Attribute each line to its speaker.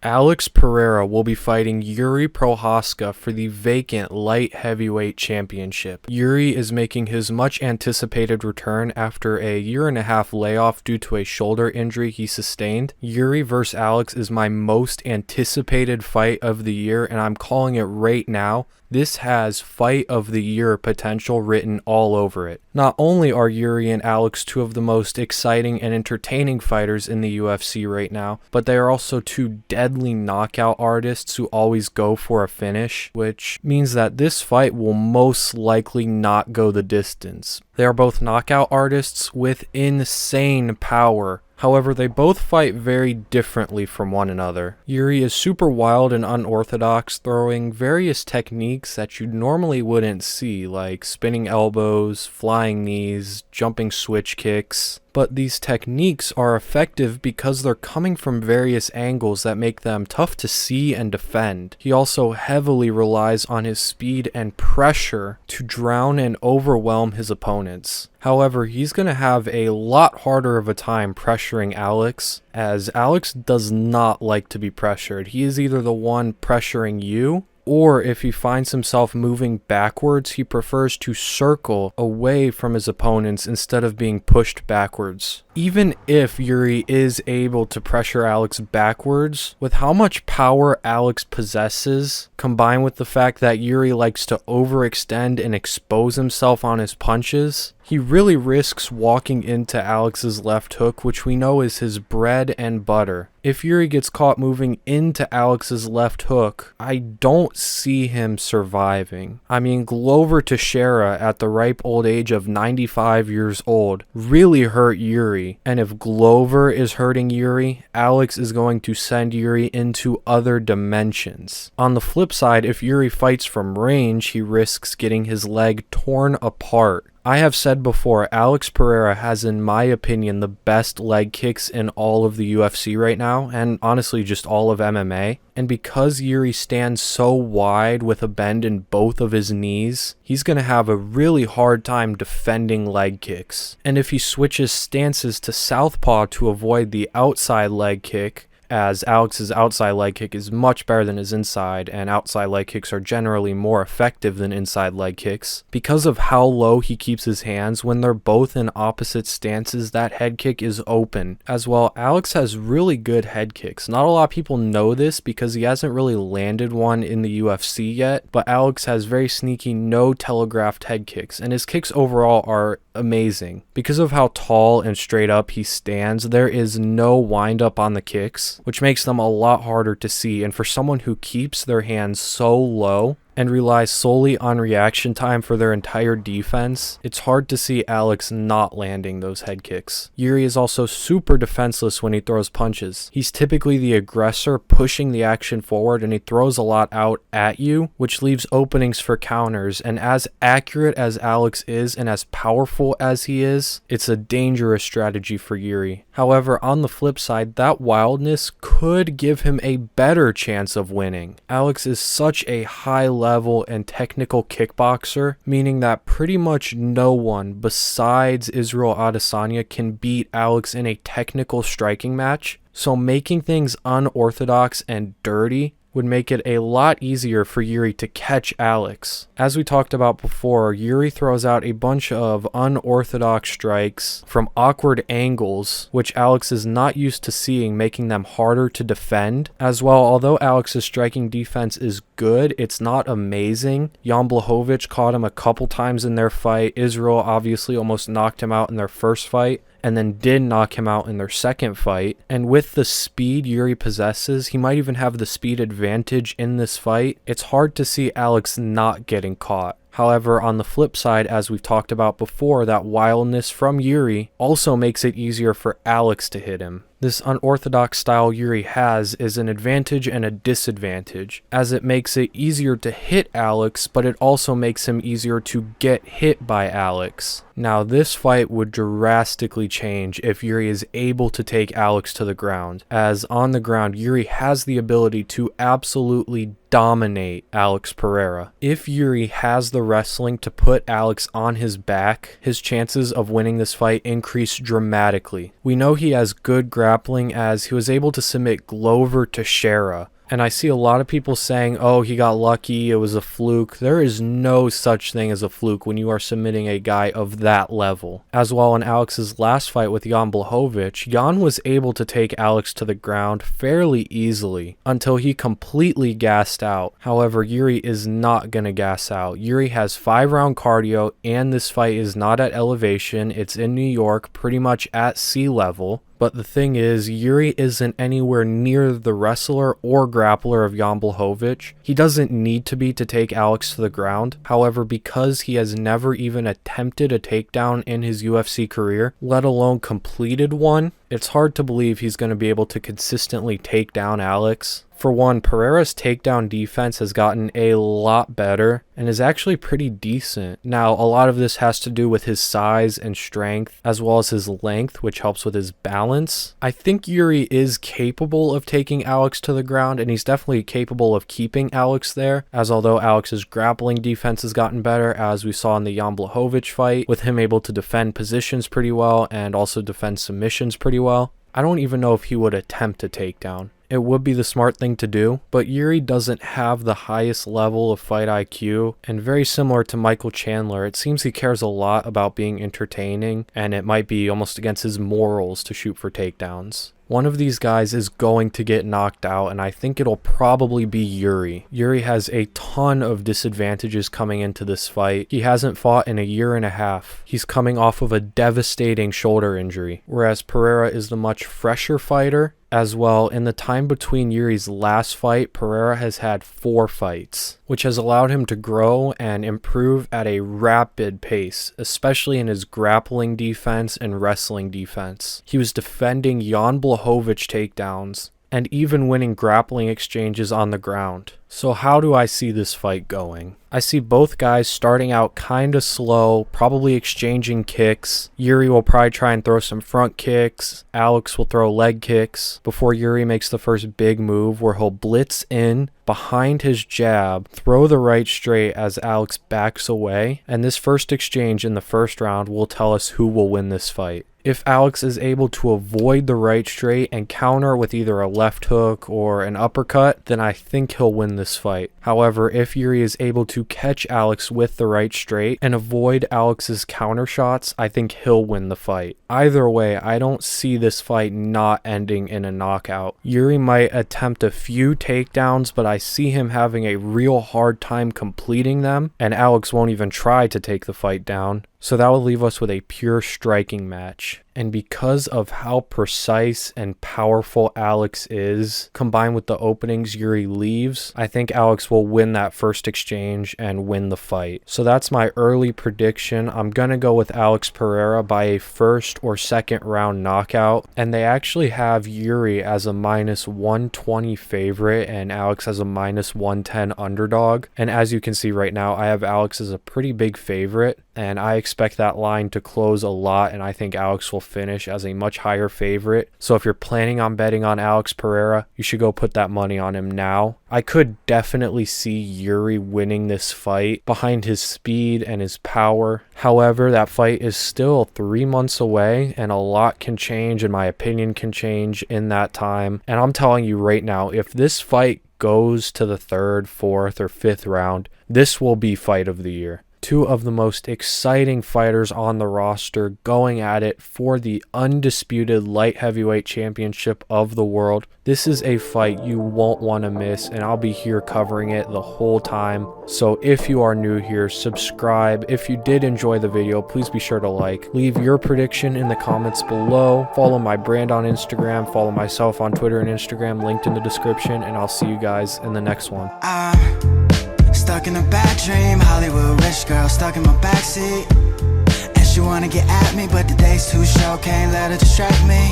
Speaker 1: Alex Pereira will be fighting Jiri Prochazka for the vacant light heavyweight championship. Jiri is making his much anticipated return after a year-and-a-half layoff due to a shoulder injury he sustained. Jiri vs. Alex is my most anticipated fight of the year, and I'm calling it right now. This has fight of the year potential written all over it. Not only are Jiri and Alex two of the most exciting and entertaining fighters in the UFC right now, but they are also two deadly knockout artists who always go for a finish, which means that this fight will most likely not go the distance. They are both knockout artists with insane power. However, they both fight very differently from one another. Jiri is super wild and unorthodox, throwing various techniques that you normally wouldn't see, like spinning elbows, flying knees, jumping switch kicks. But these techniques are effective because they're coming from various angles that make them tough to see and defend. He also heavily relies on his speed and pressure to drown and overwhelm his opponents. However, he's going to have a lot harder of a time pressuring Alex, as Alex does not like to be pressured. He is either the one pressuring you, or if he finds himself moving backwards, he prefers to circle away from his opponents instead of being pushed backwards. Even if Jiri is able to pressure Alex backwards, with how much power Alex possesses, combined with the fact that Jiri likes to overextend and expose himself on his punches, he really risks walking into Alex's left hook, which we know is his bread and butter. If Jiri gets caught moving into Alex's left hook, I don't see him surviving. I mean, Glover Teixeira at the ripe old age of 95 years old really hurt Jiri. And if Glover is hurting Jiri, Alex is going to send Jiri into other dimensions. On the flip side, if Jiri fights from range, he risks getting his leg torn apart. I have said before, Alex Pereira has, in my opinion, the best leg kicks in all of the UFC right now, and honestly just all of MMA. And because Jiri stands so wide with a bend in both of his knees, he's going to have a really hard time defending leg kicks. And if he switches stances to southpaw to avoid the outside leg kick, as Alex's outside leg kick is much better than his inside, and outside leg kicks are generally more effective than inside leg kicks. Because of how low he keeps his hands, when they're both in opposite stances, that head kick is open. As well, Alex has really good head kicks. Not a lot of people know this because he hasn't really landed one in the UFC yet, but Alex has very sneaky, no telegraphed head kicks, and his kicks overall are amazing. Because of how tall and straight up he stands, there is no wind up on the kicks, which makes them a lot harder to see. And for someone who keeps their hands so low and relies solely on reaction time for their entire defense, it's hard to see Alex not landing those head kicks. Jiri is also super defenseless when he throws punches. He's typically the aggressor pushing the action forward, and he throws a lot out at you, which leaves openings for counters. And as accurate as Alex is and as powerful as he is, it's a dangerous strategy for Jiri. However, on the flip side, that wildness could give him a better chance of winning. Alex is such a high level and technical kickboxer, meaning that pretty much no one besides Israel Adesanya can beat Alex in a technical striking match. So making things unorthodox and dirty would make it a lot easier for Jiri to catch Alex. As we talked about before, Jiri throws out a bunch of unorthodox strikes from awkward angles, which Alex is not used to seeing, making them harder to defend. As well, although Alex's striking defense is good, it's not amazing. Jan Blachowicz caught him a couple times in their fight. Israel obviously almost knocked him out in their first fight, and then did knock him out in their second fight. And with the speed Jiri possesses, he might even have the speed advantage in this fight. It's hard to see Alex not getting caught. However, on the flip side, as we've talked about before, that wildness from Jiri also makes it easier for Alex to hit him. This unorthodox style Jiri has is an advantage and a disadvantage, as it makes it easier to hit Alex, but it also makes him easier to get hit by Alex. Now, this fight would drastically change if Jiri is able to take Alex to the ground, as on the ground, Jiri has the ability to absolutely dominate Alex Pereira. If Jiri has the wrestling to put Alex on his back, his chances of winning this fight increase dramatically. We know he has good grappling, as he was able to submit Glover Teixeira. And I see a lot of people saying, oh, he got lucky, it was a fluke. There is no such thing as a fluke when you are submitting a guy of that level. As well, in Alex's last fight with Jan Blachowicz, Jan was able to take Alex to the ground fairly easily until he completely gassed out. However, Jiri is not going to gas out. Jiri has 5-round cardio, and this fight is not at elevation. It's in New York, pretty much at sea level. But the thing is, Jiri isn't anywhere near the wrestler or grappler of Jan Blachowicz. He doesn't need to be to take Alex to the ground. However, because he has never even attempted a takedown in his UFC career, let alone completed one, it's hard to believe he's going to be able to consistently take down Alex. For one, Pereira's takedown defense has gotten a lot better and is actually pretty decent. Now, a lot of this has to do with his size and strength, as well as his length, which helps with his balance. I think Jiri is capable of taking Alex to the ground, and he's definitely capable of keeping Alex there, as although Alex's grappling defense has gotten better, as we saw in the Jan Blachowicz fight, with him able to defend positions pretty well and also defend submissions pretty well. I don't even know if he would attempt a takedown. It would be the smart thing to do, but Jiri doesn't have the highest level of fight IQ, and very similar to Michael Chandler, it seems he cares a lot about being entertaining, and it might be almost against his morals to shoot for takedowns. One of these guys is going to get knocked out, and I think it'll probably be Jiri. Jiri has a ton of disadvantages coming into this fight. He hasn't fought in a year and a half. He's coming off of a devastating shoulder injury, whereas Pereira is the much fresher fighter. As well, in the time between Jiri's last fight, Pereira has had 4 fights, which has allowed him to grow and improve at a rapid pace, especially in his grappling defense and wrestling defense. He was defending Jan Blachowicz takedowns and even winning grappling exchanges on the ground. So how do I see this fight going? I see both guys starting out kinda slow, probably exchanging kicks. Jiri will probably try and throw some front kicks. Alex will throw leg kicks before Jiri makes the first big move where he'll blitz in behind his jab, throw the right straight as Alex backs away. And this first exchange in the first round will tell us who will win this fight. If Alex is able to avoid the right straight and counter with either a left hook or an uppercut, then I think he'll win this fight. However, if Jiri is able to catch Alex with the right straight and avoid Alex's counter shots, I think he'll win the fight. Either way, I don't see this fight not ending in a knockout. Jiri might attempt a few takedowns, but I see him having a real hard time completing them, and Alex won't even try to take the fight down. So that will leave us with a pure striking match. And because of how precise and powerful Alex is, combined with the openings Jiri leaves, I think Alex will win that first exchange and win the fight. So that's my early prediction. I'm going to go with Alex Pereira by a first or second round knockout. And they actually have Jiri as a -120 favorite and Alex as a -110 underdog. And as you can see right now, I have Alex as a pretty big favorite. And I expect that line to close a lot, and I think Alex will finish as a much higher favorite. So if you're planning on betting on Alex Pereira, you should go put that money on him now. I could definitely see Jiri winning this fight behind his speed and his power. However, that fight is still 3 months away, and a lot can change, and my opinion can change in that time. And I'm telling you right now, if this fight goes to the 3rd, 4th, or 5th round, this will be fight of the year. 2 of the most exciting fighters on the roster going at it for the undisputed light heavyweight championship of the world. This is a fight you won't want to miss, and I'll be here covering it the whole time. So if you are new here, subscribe. If you did enjoy the video, please be sure to like. Leave your prediction in the comments below. Follow my brand on Instagram. Follow myself on Twitter and Instagram, linked in the description, and I'll see you guys in the next one.
Speaker 2: Stuck in a bad dream, Hollywood rich girl stuck in my backseat, and she wanna get at me, but the day's too short, can't let her distract me.